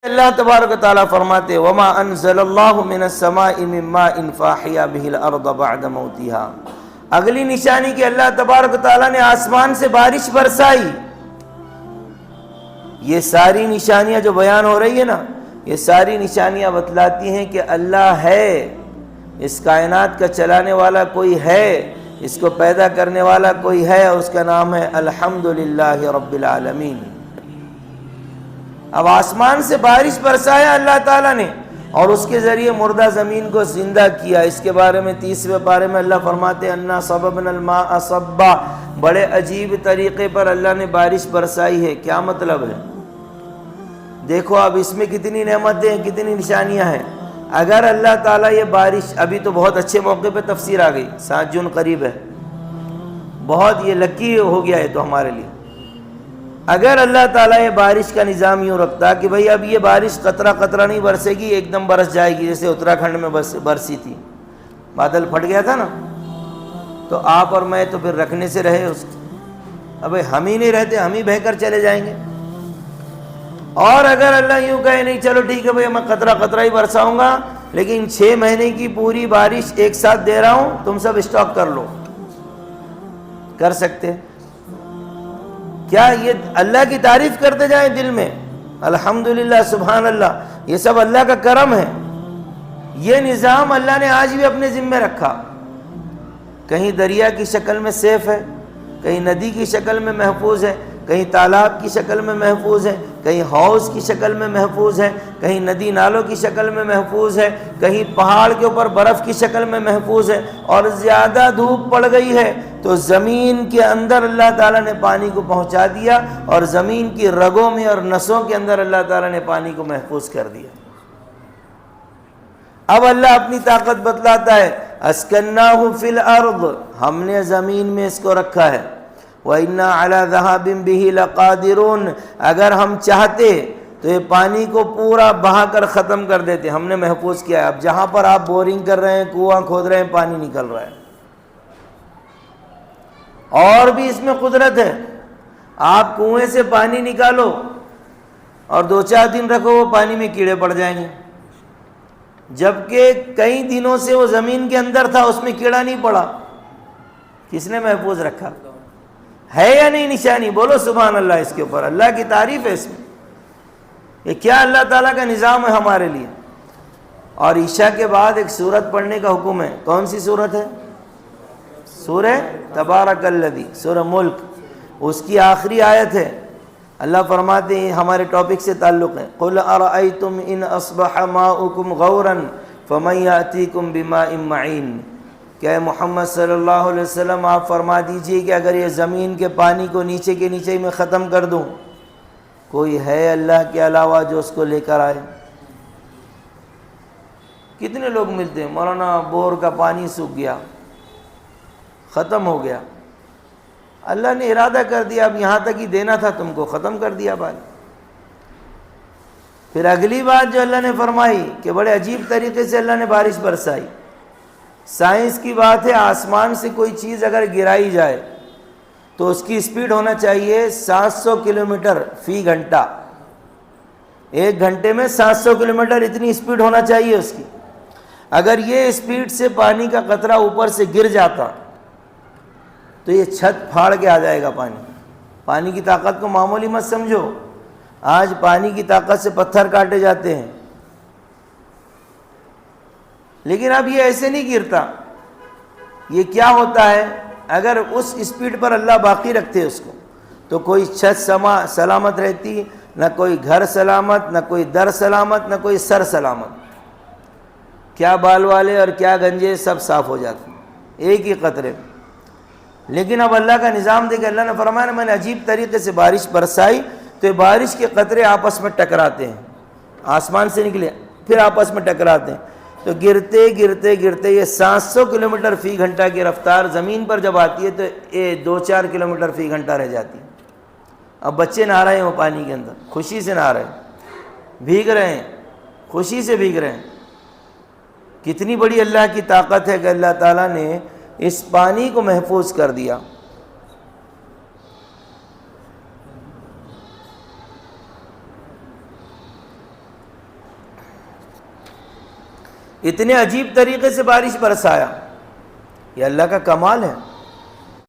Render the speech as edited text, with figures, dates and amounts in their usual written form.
اللہ تبارک و تعالیٰ فرماتے وما انزل اللہ من السماء من ماء فاحیا به الارض بعد موتها، اگلی نشانی کہ اللہ تبارک و تعالیٰ نے آسمان سے بارش برسائی. یہ ساری نشانیاں جو بیان ہو رہی ہے نا، یہ ساری نشانیاں بتلاتی ہیں کہ اللہ ہے، اس کائنات کا چلانے والا کوئی ہے، اس کو پیدا کرنے والا کوئی ہے، اور اس کا نام ہے الحمدللہ رب العالمین. اب آسمان سے بارش برسایا اللہ تعالیٰ نے، اور اس کے ذریعے مردہ زمین کو زندہ کیا. اس کے بارے میں 30ویں پارے میں اللہ فرماتے انا صببنا الماء صبا، بڑے عجیب طریقے پر اللہ نے بارش برسائی ہے. کیا مطلب ہے؟ دیکھو اب اس میں کتنی نعمتیں ہیں، کتنی نشانیاں ہیں. اگر اللہ تعالیٰ یہ بارش، ابھی تو بہت اچھے موقع پہ تفسیر آ گئی، 7 جون قریب ہے، بہت یہ لکی ہو گیا ہے تو ہمارے لیے. اگر اللہ تعالیٰ یہ بارش کا نظام یوں رکھتا کہ بھئی اب یہ بارش قطرہ قطرہ نہیں برسے گی، ایک دم برس جائے گی، جیسے اتراکھنڈ میں برسی تھی، بادل پھٹ گیا تھا نا، تو آپ اور میں تو پھر رکھنے سے رہے اس کو. اب ہم ہی نہیں رہتے، ہم ہی بہہ کر چلے جائیں گے. اور اگر اللہ یوں کہے نہیں چلو ٹھیک ہے بھئی میں قطرہ قطرہ ہی برساؤں گا، لیکن 6 مہینے کی پوری بارش ایک ساتھ دے رہا ہوں، تم سب اسٹاک کر لو، کر سکتے؟ کیا یہ اللہ کی تعریف کرتے جائیں دل میں الحمدللہ سبحان اللہ، یہ سب اللہ کا کرم ہے. یہ نظام اللہ نے آج بھی اپنے ذمہ رکھا. کہیں دریا کی شکل میں سیف ہے، کہیں ندی کی شکل میں محفوظ ہے، کہیں تالاب کی شکل میں محفوظ ہے، کہیں حوض کی شکل میں محفوظ ہے، کہیں ندی نالوں کی شکل میں محفوظ ہے، کہیں پہاڑ کے اوپر برف کی شکل میں محفوظ ہے. اور زیادہ دھوپ پڑ گئی ہے تو زمین کے اندر اللہ تعالیٰ نے پانی کو پہنچا دیا، اور زمین کی رگوں میں اور نسوں کے اندر اللہ تعالیٰ نے پانی کو محفوظ کر دیا. اب اللہ اپنی طاقت بتلاتا ہے اسکناہ فی الارض، ہم نے زمین میں اس کو رکھا ہے. وَإِنَّا عَلَى ذَهَابٍ بِهِ لَقَادِرُونَ، اگر ہم چاہتے تو یہ پانی کو پورا بہا کر ختم کر دیتے، ہم نے محفوظ کیا ہے. اب جہاں پر آپ بورنگ کر رہے ہیں، کنواں کھود رہے ہیں، پانی نکل رہا ہے. اور بھی اس میں قدرت ہے. آپ کنویں سے پانی نکالو اور 2-4 دن رکھو، وہ پانی میں کیڑے پڑ جائیں گے، جبکہ کئی دنوں سے وہ زمین کے اندر تھا، اس میں کیڑا نہیں پڑا. کس نے محفوظ رکھا؟ ہے یا نہیں نشانی؟ بولو سبحان اللہ. اس کے اوپر اللہ کی تعریف ہے. اس میں یہ کیا اللہ تعالیٰ کا نظام ہے ہمارے لیے. اور عشاء کے بعد ایک سورت پڑھنے کا حکم ہے. کون سی سورت ہے؟ سورہ تبارک الذی، سورہ ملک. اس کی آخری آیت ہے. اللہ فرماتے ہیں، ہمارے ٹاپک سے تعلق ہے، قُلْ أَرَأَيْتُمْ إِنْ أَصْبَحَ مَاؤُكُمْ غَوْرًا فَمَنْ يَأْتِيكُمْ بِمَاءٍ مَعِينٍ. کہ محمد صلی اللہ علیہ وسلم آپ فرما دیجئے کہ اگر یہ زمین کے پانی کو نیچے کے نیچے میں ختم کر دوں، کوئی ہے اللہ کے علاوہ جو اس کو لے کر آئے؟ کتنے لوگ ملتے ہیں، مولانا بور کا پانی سوکھ گیا، ختم ہو گیا. اللہ نے ارادہ کر دیا اب یہاں تک ہی دینا تھا تم کو، ختم کر دیا پانی. پھر اگلی بات جو اللہ نے فرمائی کہ بڑے عجیب طریقے سے اللہ نے بارش برسائی. سائنس کی بات ہے، آسمان سے کوئی چیز اگر گرائی جائے تو اس کی سپیڈ ہونا چاہیے 700 کلومیٹر فی گھنٹہ. 1 گھنٹے میں 700 کلومیٹر اتنی سپیڈ ہونا چاہیے اس کی. اگر یہ سپیڈ سے پانی کا قطرہ اوپر سے گر جاتا تو یہ چھت پھاڑ کے آ جائے گا پانی. پانی کی طاقت کو معمولی مت سمجھو. آج پانی کی طاقت سے پتھر کاٹے جاتے ہیں، لیکن اب یہ ایسے نہیں گرتا. یہ کیا ہوتا ہے، اگر اس سپیڈ پر اللہ باقی رکھتے اس کو تو کوئی چھت سلامت رہتی، نہ کوئی گھر سلامت، نہ کوئی در سلامت، نہ کوئی سر سلامت. کیا بال والے اور کیا گنجے سب صاف ہو جاتے ہیں ایک ہی قطرے میں. لیکن اب اللہ کا نظام دیکھ، اللہ نے فرمایا میں نے عجیب طریقے سے بارش برسائی تو یہ بارش کے قطرے آپس میں ٹکراتے ہیں، آسمان سے نکلے پھر آپس میں ٹکراتے ہیں، تو گرتے گرتے گرتے یہ 700 کلومیٹر فی گھنٹہ کی رفتار زمین پر جب آتی ہے تو یہ 2-4 کلومیٹر فی گھنٹہ رہ جاتی ہے. اب بچے نہا رہے ہیں وہ پانی کے اندر، خوشی سے نہا رہے ہیں، بھیگ رہے ہیں، خوشی سے بھیگ رہے ہیں. کتنی بڑی اللہ کی طاقت ہے کہ اللہ تعالیٰ نے اس پانی کو محفوظ کر دیا. اتنے عجیب طریقے سے بارش برسایا، یہ اللہ کا کمال ہے۔